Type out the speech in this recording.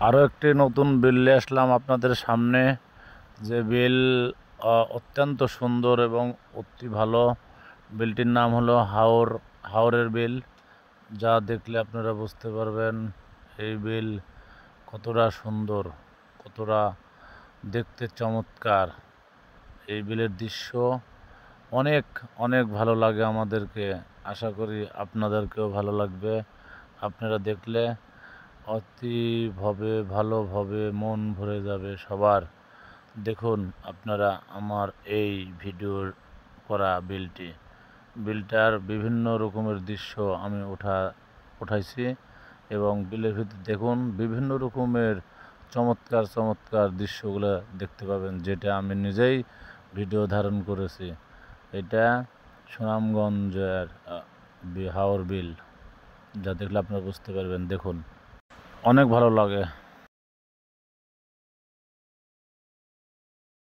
আরও একটি নতুন বিল নিয়ে আসলাম আপনাদের সামনে। যে বিল অত্যন্ত সুন্দর এবং অতি ভালো। বিলটির নাম হলো হাওরের বিল। যা দেখলে আপনারা বুঝতে পারবেন এই বিল কতটা সুন্দর, কতটা দেখতে চমৎকার। এই বিলের দৃশ্য অনেক অনেক ভালো লাগে আমাদেরকে। আশা করি আপনাদেরকেও ভালো লাগবে। আপনারা দেখলে ভালোভাবে মন ভরে যাবে সবার। দেখুন আপনারা আমার এই ভিডিওর করা বিলটার বিভিন্ন রকমের দৃশ্য আমি উঠাইছি এবং বিলের ভিতরে দেখুন বিভিন্ন রকমের চমৎকার চমৎকার দৃশ্যগুলো দেখতে পাবেন, যেটা আমি নিজেই ভিডিও ধারণ করেছি। এটা সুনামগঞ্জের হাওর বিল, যা দেখলে আপনারা বুঝতে পারবেন। দেখুন অনেক ভালো লাগে।